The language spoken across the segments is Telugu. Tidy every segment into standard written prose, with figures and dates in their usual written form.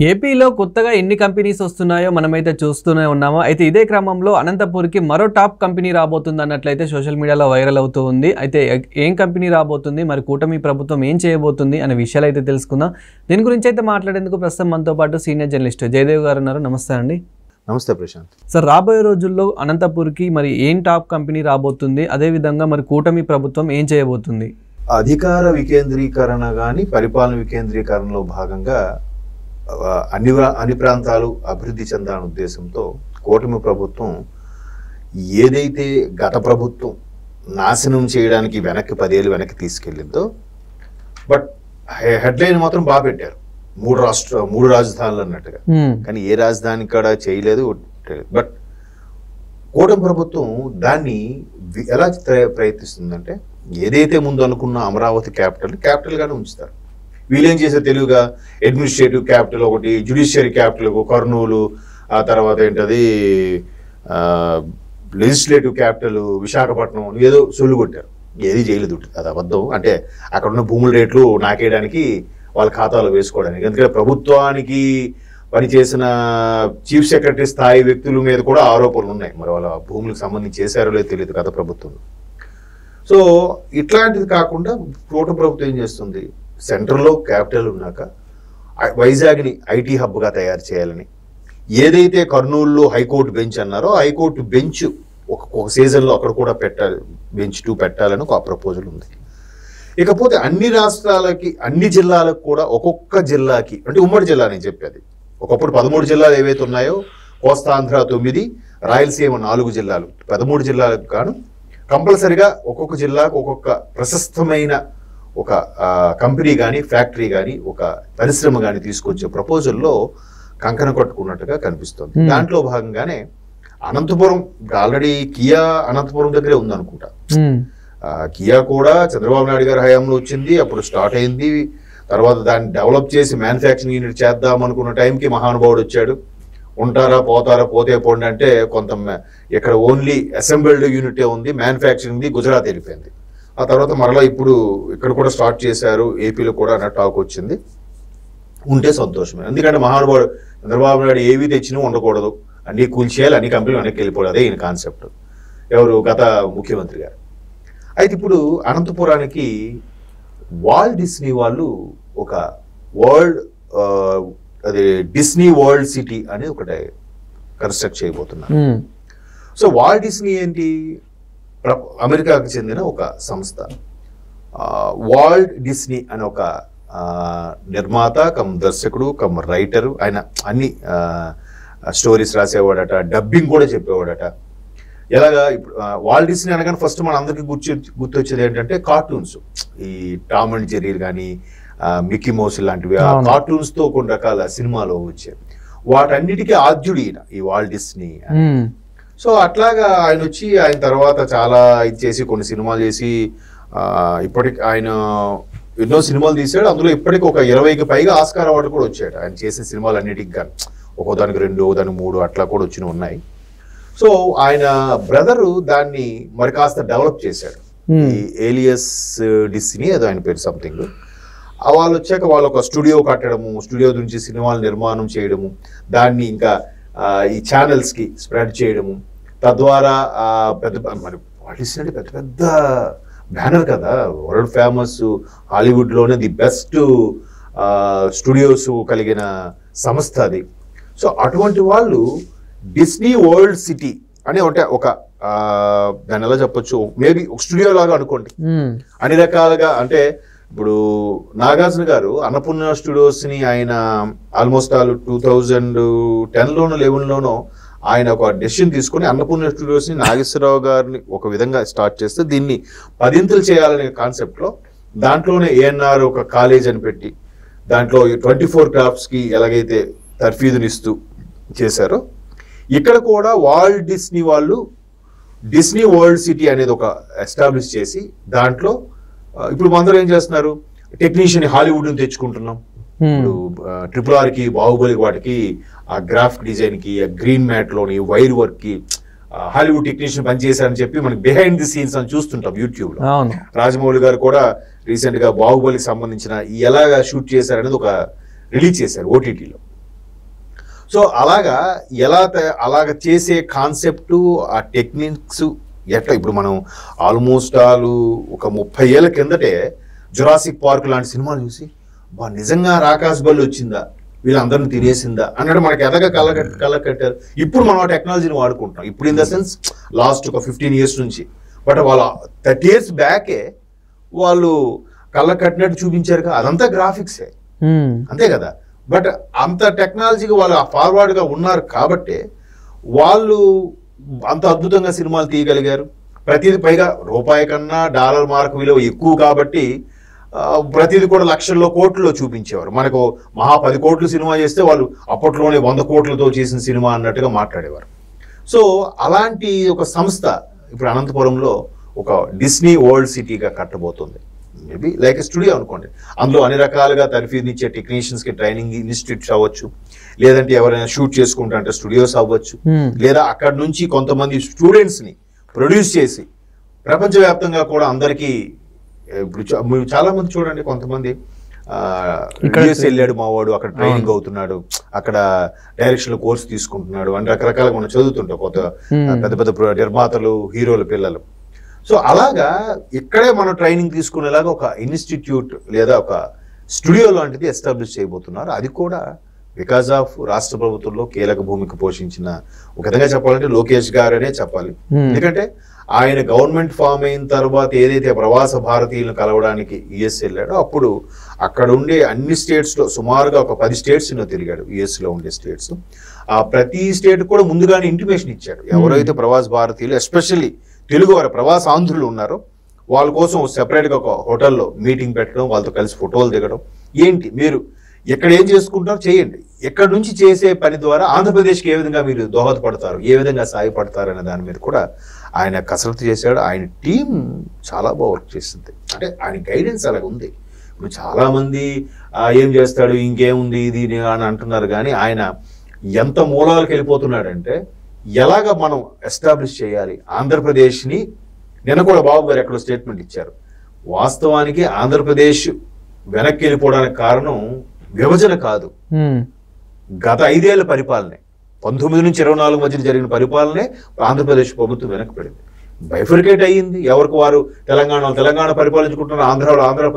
ఏపీలో కొత్తగా ఎన్ని కంపెనీస్ వస్తున్నాయో మనమైతే చూస్తూనే ఉన్నాము. అయితే ఇదే క్రమంలో అనంతపూర్కి మరో టాప్ కంపెనీ రాబోతుంది అన్నట్లయితే సోషల్ మీడియాలో వైరల్ అవుతూ ఉంది. అయితే ఏం కంపెనీ రాబోతుంది, మరి కూటమి ప్రభుత్వం ఏం చేయబోతుంది అనే విషయాలు అయితే తెలుసుకుందాం. దీని గురించి అయితే మాట్లాడేందుకు ప్రస్తుతం మనతో పాటు సీనియర్ జర్నలిస్ట్ జయదేవ్ గారు ఉన్నారు. నమస్తే అండి. నమస్తే ప్రశాంత్. సార్, రాబోయే రోజుల్లో అనంతపూర్కి మరి ఏం టాప్ కంపెనీ రాబోతుంది, అదేవిధంగా మరి కూటమి ప్రభుత్వం ఏం చేయబోతుంది? అధికార వికేంద్రీకరణ కానీ పరిపాలన వికేంద్రీకరణలో భాగంగా అన్ని ప్రాంతాలు అభివృద్ధి చెందాలనే ఉద్దేశంతో కూటమి ప్రభుత్వం ఏదైతే గత ప్రభుత్వం నాశనం చేయడానికి వెనక్కి 10 ఏళ్ళు వెనక్కి తీసుకెళ్ళిందో, బట్ హెడ్లైన్ మాత్రం బాగా పెట్టారు, 3 రాజధానులు అన్నట్టుగా. కానీ ఏ రాజధాని కూడా చేయలేదు. బట్ కూటమి ప్రభుత్వం దాన్ని ఎలా ప్రయత్నిస్తుందంటే, ఏదైతే ముందు అనుకున్న అమరావతి క్యాపిటల్గానే ఉంచుతారు. వీళ్ళేం చేశారు, తెలుగుగా అడ్మినిస్ట్రేటివ్ క్యాపిటల్ ఒకటి, జ్యుడిషియరీ క్యాపిటల్ కర్నూలు, ఆ తర్వాత ఏంటది లెజిస్లేటివ్ క్యాపిటల్ విశాఖపట్నం, ఏదో సొల్లు కొట్టారు. ఏది చేయలేదు, అది అబద్ధం. అంటే అక్కడ ఉన్న భూముల రేట్లు నాకేయడానికి వాళ్ళ ఖాతాలో వేసుకోవడానికి. ఎందుకంటే ప్రభుత్వానికి పనిచేసిన చీఫ్ సెక్రటరీ స్థాయి వ్యక్తుల మీద కూడా ఆరోపణలు ఉన్నాయి. మరి వాళ్ళ భూములకు సంబంధించి చేశారో లేదో తెలియదు గత ప్రభుత్వం. సో ఇట్లాంటిది కాకుండా కూటమి ప్రభుత్వం ఏం చేస్తుంది, సెంట్రల్లో క్యాపిటల్ ఉన్నాక వైజాగ్ని ఐటీ హబ్గా తయారు చేయాలని, ఏదైతే కర్నూలులో హైకోర్టు బెంచ్ అన్నారో హైకోర్టు బెంచ్ ఒక సీజన్లో అక్కడ కూడా పెట్టాలి, బెంచ్ 2 పెట్టాలని ఒక ప్రపోజల్ ఉంది. ఇకపోతే అన్ని రాష్ట్రాలకి, అన్ని జిల్లాలకు కూడా ఒక్కొక్క జిల్లాకి, అంటే ఉమ్మడి జిల్లా నేను చెప్పేది, ఒకప్పుడు 13 జిల్లాలు ఏవైతే ఉన్నాయో, కోస్తాంధ్ర 9, రాయలసీమ 4 జిల్లాలు, 13 జిల్లాలకు గాను కంపల్సరిగా ఒక్కొక్క జిల్లాకు ఒక్కొక్క ప్రశస్తమైన ఒక కంపెనీ కానీ, ఫ్యాక్టరీ కానీ, ఒక పరిశ్రమ కానీ తీసుకొచ్చే ప్రపోజల్లో కంకణ కట్టుకున్నట్టుగా కనిపిస్తుంది. దాంట్లో భాగంగానే అనంతపురం, ఆల్రెడీ కియా అనంతపురం దగ్గరే ఉందనుకుంటా. కియా కూడా చంద్రబాబు నాయుడు గారి హయాంలో వచ్చింది, అప్పుడు స్టార్ట్ అయింది. తర్వాత దాన్ని డెవలప్ చేసి మ్యానుఫ్యాక్చరింగ్ యూనిట్ చేద్దాం అనుకున్న టైంకి మహానుభావుడు వచ్చాడు. ఉంటారా పోతారా, పోతే పోండి అంటే కొంత ఇక్కడ ఓన్లీ అసెంబ్ల్డ్ యూనిటే ఉంది, మ్యానుఫ్యాక్చరింగ్ది గుజరాత్ వెళ్ళిపోయింది. ఆ తర్వాత మరలా ఇప్పుడు ఇక్కడ కూడా స్టార్ట్ చేశారు, ఏపీలో కూడా అన్న టాక్ వచ్చింది. ఉంటే సంతోషమే, ఎందుకంటే మహానుభావుడు చంద్రబాబు నాయుడు ఏవి తెచ్చినా ఉండకూడదు, అన్నీ కూల్చేయాలి, అన్ని కంపెనీలు వెనక్కి వెళ్ళిపోవాలి, అదే ఈయన కాన్సెప్ట్, ఎవరు గత ముఖ్యమంత్రి గారు. అయితే ఇప్పుడు అనంతపురానికి వాల్ట్ డిస్నీ వాళ్ళు ఒక వరల్డ్, అది డిస్నీ వరల్డ్ సిటీ అని ఒకటి కన్స్ట్రక్ట్ చేయబోతున్నారు. సో వాల్ట్ డిస్నీ ఏంటి, అమెరికాకు చెందిన ఒక సంస్థ. వాల్ట్ డిస్నీ అనే ఒక నిర్మాత కమ్ దర్శకుడు కమ్ రైటరు, ఆయన అన్ని స్టోరీస్ రాసేవాడట, డబ్బింగ్ కూడా చెప్పేవాడట. ఎలాగా ఇప్పుడు వాల్ట్ డిస్నీ అనగానే ఫస్ట్ మన అందరికీ గుర్తొచ్చేది ఏంటంటే కార్టూన్స్, ఈ టామ్ అండ్ జెర్రీ కానీ, మిక్కీ మౌస్ లాంటివి, ఆ కార్టూన్స్తో కొన్ని రకాల సినిమాలు వచ్చాయి. వాటన్నిటికీ ఆద్యుడు ఈయన, ఈ వాల్ట్ డిస్నీ. సో అట్లాగా ఆయన వచ్చి, ఆయన తర్వాత చాలా ఇది చేసి కొన్ని సినిమాలు చేసి, ఇప్పటికి ఆయన ఎన్నో సినిమాలు తీసాడు. అందులో ఇప్పటికి ఒక 20కి పైగా ఆస్కార్ అవార్డు కూడా వచ్చాడు ఆయన చేసిన సినిమాలు అన్నిటికి కానీ. ఒక్కో దానికి 2, దానికి 3 అట్లా కూడా వచ్చినవి ఉన్నాయి. సో ఆయన బ్రదరు దాన్ని మరి కాస్త డెవలప్ చేశాడు, ఈ ఏలియస్ డిస్నీ ఏదో ఆయన పేరు సంథింగ్. వాళ్ళు వచ్చాక వాళ్ళు ఒక స్టూడియో కట్టడము, స్టూడియో నుంచి సినిమాలు నిర్మాణం చేయడము, దాన్ని ఇంకా ఈ ఛానల్స్కి స్ప్రెడ్ చేయడము, తద్వారా పెద్ద మరి పాలిసినట్టు పెద్ద పెద్ద బ్యానర్ కదా, వరల్డ్ ఫేమస్, హాలీవుడ్లోనే ది బెస్ట్ స్టూడియోస్ కలిగిన సంస్థ అది. సో అటువంటి వాళ్ళు డిస్నీ వరల్డ్ సిటీ అనే ఒక దాన్ని ఎలా చెప్పొచ్చు, మేబీ ఒక స్టూడియో లాగా అనుకోండి. అన్ని రకాలుగా, అంటే ఇప్పుడు నాగార్జున గారు అన్నపూర్ణ స్టూడియోస్ని ఆయన ఆల్మోస్ట్ 2010లోనో 11లోనో ఆయన ఒక డెసిషన్ తీసుకుని అన్నపూర్ణ స్టూడియోస్ని నాగేశ్వరరావు గారిని ఒక విధంగా స్టార్ట్ చేస్తే దీన్ని 10 చేయాలనే కాన్సెప్ట్లో, దాంట్లోనే ఏఎన్ఆర్ ఒక కాలేజ్ అని పెట్టి దాంట్లో 24 క్రాఫ్ట్స్కి ఎలాగైతే తర్ఫీదునిస్తూ చేశారో, ఇక్కడ కూడా వాల్ట్ డిస్నీ వాళ్ళు డిస్నీ వరల్డ్ సిటీ అనేది ఒక ఎస్టాబ్లిష్ చేసి, దాంట్లో ఇప్పుడు అందరూ ఏం చేస్తున్నారు, టెక్నీషియన్ హాలీవుడ్ని తెచ్చుకుంటున్నాం. ఇప్పుడు RRRకి, బాహుబలికి, వాటికి ఆ గ్రాఫిక్ డిజైన్కి, ఆ గ్రీన్ మ్యాట్లోని వైర్ వర్క్కి హాలీవుడ్ టెక్నీషియన్ పనిచేశారని చెప్పి మనకి బిహైండ్ ది సీన్స్ అని చూస్తుంటాం యూట్యూబ్లో. రాజమౌళి గారు కూడా రీసెంట్గా బాహుబలికి సంబంధించిన ఎలాగా షూట్ చేశారనేది ఒక రిలీజ్ చేశారు ఓటీటీలో. సో అలాగా అలాగ చేసే కాన్సెప్టు, ఆ టెక్నిక్స్ ఎట్లా ఇప్పుడు మనం ఆల్మోస్ట్ ఒక 30 ఏళ్ల కిందటే జురాసిక్ పార్క్ లాంటి సినిమాలు చూసి నిజంగా రాకాశ్ బల్ వచ్చిందా, వీళ్ళందరిని తినేసిందా అన్నట్టు మనకి ఎదగా కళ్ళ కట్టారు. ఇప్పుడు మనం ఆ టెక్నాలజీని వాడుకుంటాం. ఇప్పుడు ఇన్ ద సెన్స్ లాస్ట్ ఒక 15 years నుంచి. బట్ వాళ్ళు 30 years బ్యాకే వాళ్ళు కళ్ళ కట్టినట్టు చూపించారు. అదంతా గ్రాఫిక్సే, అంతే కదా. బట్ అంత టెక్నాలజీకి వాళ్ళు ఫార్వర్డ్గా ఉన్నారు కాబట్టి వాళ్ళు అంత అద్భుతంగా సినిమాలు తీయగలిగారు. ప్రతిదీ పైగా రూపాయి కన్నా డాలర్ మార్క్ విలువ ఎక్కువ కాబట్టి ప్రతిదీ కూడా లక్షల్లో కోట్లలో చూపించేవారు. మనకు 10 కోట్లు సినిమా చేస్తే వాళ్ళు అప్పట్లోనే 100 కోట్లతో చేసిన సినిమా అన్నట్టుగా మాట్లాడేవారు. సో అలాంటి ఒక సంస్థ ఇప్పుడు అనంతపురంలో ఒక డిస్నీ వరల్డ్ సిటీగా కట్టబోతుంది. మేబీ లైక్ స్టూడియో అనుకోండి. అందులో అన్ని రకాలుగా తర్ఫీదునిచ్చే టెక్నీషియన్స్కి ట్రైనింగ్ ఇన్స్టిట్యూట్స్ అవ్వచ్చు, లేదంటే ఎవరైనా షూట్ చేసుకుంటా అంటే స్టూడియోస్ అవ్వచ్చు, లేదా అక్కడ నుంచి కొంతమంది స్టూడెంట్స్ని ప్రొడ్యూస్ చేసి ప్రపంచవ్యాప్తంగా కూడా అందరికీ ఇప్పుడు చాలా మంది చూడండి, కొంతమంది యుఎస్ వెళ్ళాడు మావాడు, అక్కడ ట్రైనింగ్ అవుతున్నాడు, అక్కడ డైరెక్షన్ కోర్స్ తీసుకుంటున్నాడు అని రకరకాలుగా మనం చదువుతుంటాం. పెద్ద పెద్ద నిర్మాతలు, హీరోల పిల్లలు. సో అలాగా ఇక్కడే మనం ట్రైనింగ్ తీసుకునేలాగా ఒక ఇన్స్టిట్యూట్ లేదా ఒక స్టూడియో లాంటిది ఎస్టాబ్లిష్ చేయబోతున్నారు. అది కూడా బికాస్ ఆఫ్ రాష్ట్ర ప్రభుత్వంలో కీలక భూమిక పోషించిన, ఒక విధంగా చెప్పాలంటే లోకేష్ గారనే చెప్పాలి. ఎందుకంటే ఆయన గవర్నమెంట్ ఫామ్ అయిన తర్వాత ఏదైతే ప్రవాస భారతీయులను కలవడానికి యుఎస్ వెళ్ళాడో అప్పుడు అక్కడ ఉండే అన్ని స్టేట్స్లో సుమారుగా ఒక 10 స్టేట్స్లో తిరిగాడు. యుఎస్లో ఉండే స్టేట్స్ ఆ ప్రతి స్టేట్ కూడా ముందుగానే ఇంటిమేషన్ ఇచ్చాడు. ఎవరైతే ప్రవాస భారతీయులు ఎస్పెషల్లీ తెలుగు వారు ప్రవాస ఆంధ్రులు ఉన్నారో వాళ్ళ కోసం సెపరేట్గా ఒక హోటల్లో మీటింగ్ పెట్టడం, వాళ్ళతో కలిసి ఫోటోలు దిగడం. ఏంటి మీరు ఎక్కడ ఏం చేసుకుంటారో చేయండి, ఎక్కడి నుంచి చేసే పని ద్వారా ఆంధ్రప్రదేశ్కి ఏ విధంగా మీరు దోహదపడతారు, ఏ విధంగా సాయపడతారు అనే దాని మీద కూడా ఆయన కసరత్తు చేశాడు. ఆయన టీం చాలా బాగా వర్క్ చేస్తుంది. అంటే ఆయన గైడెన్స్ అలాగ ఉంది. ఇప్పుడు చాలామంది ఏం చేస్తాడు, ఇంకేముంది ఇది అని అంటున్నారు. కానీ ఆయన ఎంత మూలాలకు వెళ్ళిపోతున్నాడంటే ఎలాగ మనం ఎస్టాబ్లిష్ చేయాలి ఆంధ్రప్రదేశ్ని. నిన్న కూడా బాబు గారు ఎక్కడో స్టేట్మెంట్ ఇచ్చారు. వాస్తవానికి ఆంధ్రప్రదేశ్ వెనక్కి వెళ్ళిపోవడానికి కారణం విభజన కాదు, గత 5 ఏళ్ల పరిపాలనే. 19 నుంచి 24 మధ్య జరిగిన పరిపాలనే ఆంధ్రప్రదేశ్ ప్రభుత్వం వెనక్కిపడింది, బైఫర్కేట్ అయ్యింది. ఎవరికి వారు తెలంగాణ పరిపాలించుకుంటున్నారు, ఆంధ్ర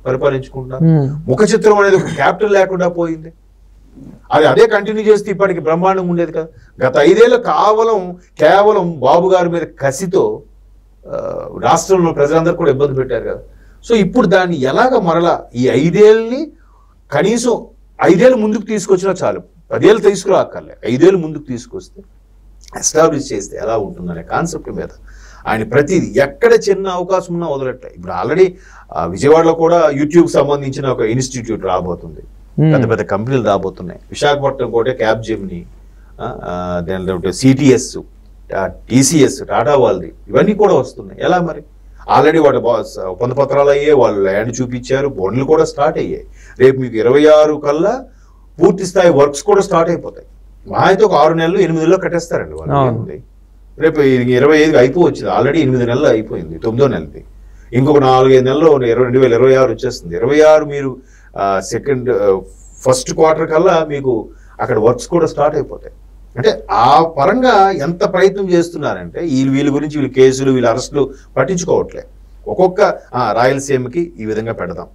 పరిపాలించుకుంటున్నారు. ముఖ చిత్రం అనేది ఒక క్యాపిటల్ లేకుండా పోయింది. అదే కంటిన్యూ చేస్తే ఇప్పటికి బ్రహ్మాండంగా ఉండేది కదా. గత 5 ఏళ్ళు కేవలం బాబు గారి మీద కసితో రాష్ట్రంలో ప్రజలందరూ కూడా ఇబ్బంది పెట్టారు కదా. సో ఇప్పుడు దాన్ని ఎలాగ మరలా ఈ 5 ఏళ్ళని కనీసం 5 ఏళ్ళు ముందుకు తీసుకొచ్చినా చాలు, 10 ఏళ్ళు తీసుకురాక్కర్లే, 5 ఏళ్ళు ముందుకు తీసుకొస్తే ఎస్టాబ్లిష్ చేస్తే ఎలా ఉంటుందనే కాన్సెప్ట్ మీద ఆయన ప్రతిదీ ఎక్కడ చిన్న అవకాశం ఉన్నా వదలట్లే. ఇప్పుడు ఆల్రెడీ విజయవాడలో కూడా యూట్యూబ్ సంబంధించిన ఒక ఇన్స్టిట్యూట్ రాబోతుంది, పెద్ద పెద్ద కంపెనీలు రాబోతున్నాయి. విశాఖపట్నం కూడా cab Gemini, CTS, TCS, Tata వాళ్ళది ఇవన్నీ కూడా వస్తున్నాయి. ఎలా మరి ఆల్రెడీ వాటి ఒప్పంద పత్రాలు అయ్యాయి, వాళ్ళు ల్యాండ్ చూపించారు, బోన్లు కూడా స్టార్ట్ అయ్యాయి. రేపు మీకు 26 కల్లా పూర్తి స్థాయి వర్క్స్ కూడా స్టార్ట్ అయిపోతాయి. మా అయితే ఒక 6 నెలలు 8 నెలల్లో కట్టేస్తారండి వాళ్ళు. రేపు 25 అయిపోవచ్చింది, ఆల్రెడీ 8 నెలలు అయిపోయింది, 9వ నెలది. ఇంకొక 4-5 నెలల్లో 2026 వచ్చేస్తుంది. 26 మీరు ఫస్ట్ క్వార్టర్ కల్లా మీకు అక్కడ వర్క్స్ కూడా స్టార్ట్ అయిపోతాయి. అంటే ఆ పరంగా ఎంత ప్రయత్నం చేస్తున్నారంటే వీళ్ళ గురించి వీళ్ళు కేసులు, వీళ్ళ అరెస్టులు పట్టించుకోవట్లే. ఒక్కొక్క రాయలసీమకి ఈ విధంగా పెడదాం,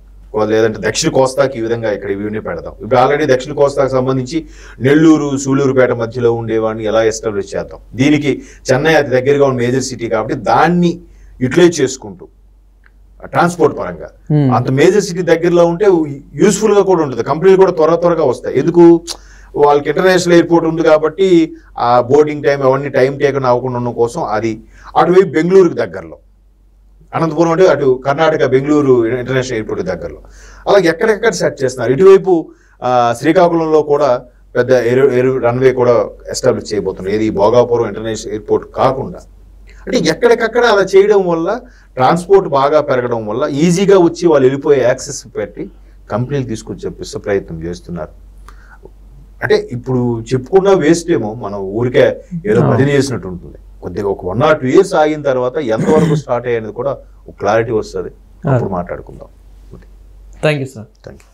లేదంటే దక్షిణ కోస్తాకి ఈ విధంగా ఇక్కడ ఇవన్నీ పెడదాం. ఇప్పుడు ఆల్రెడీ దక్షిణ కోస్తాకు సంబంధించి నెల్లూరు, సూళ్ళూరుపేట మధ్యలో ఉండేవాడిని ఎలా ఎస్టాబ్లిష్ చేద్దాం. దీనికి చెన్నై అతి దగ్గరగా ఉన్న మేజర్ సిటీ కాబట్టి దాన్ని యూటిలైజ్ చేసుకుంటూ ట్రాన్స్పోర్ట్ పరంగా అంత మేజర్ సిటీ దగ్గరలో ఉంటే యూస్ఫుల్ గా కూడా ఉంటుంది. కంపెనీలు కూడా త్వరగా వస్తాయి. ఎందుకు, వాళ్ళకి ఇంటర్నేషనల్ ఎయిర్పోర్ట్ ఉంది కాబట్టి ఆ బోర్డింగ్ టైం అవన్నీ టైం టేకన్ అవ్వకుండా ఉండడం కోసం. అది అటువైపు బెంగళూరుకి దగ్గరలో, అనంతపురం అంటే అటు కర్ణాటక బెంగళూరు ఇంటర్నేషనల్ ఎయిర్పోర్ట్ దగ్గరలో, అలాగే ఎక్కడెక్కడ సెట్ చేస్తున్నారు. ఇటువైపు శ్రీకాకుళంలో కూడా పెద్ద ఎయిర్ రన్వే కూడా ఎస్టాబ్లిష్ చేయబోతున్నారు. ఏది భోగాపురం ఇంటర్నేషనల్ ఎయిర్పోర్ట్ కాకుండా. అంటే ఎక్కడికక్కడ అలా చేయడం వల్ల ట్రాన్స్పోర్ట్ బాగా పెరగడం వల్ల ఈజీగా వచ్చి వాళ్ళు వెళ్ళిపోయే యాక్సెస్ పెట్టి కంపెనీలు తీసుకొచ్చి చెప్పిస్తే ప్రయత్నం చేస్తున్నారు. అంటే ఇప్పుడు చెప్పుకున్నా వేస్ట్ ఏమో, మనం ఊరికే ఏదో భజన చేసినట్టు ఉంటుంది. కొద్దిగా ఒక 1 or 2 years ఆగిన తర్వాత ఎంతవరకు స్టార్ట్ అయ్యేది కూడా ఒక క్లారిటీ వస్తుంది, అప్పుడు మాట్లాడుకుందాం. Thank you sir. Thank you.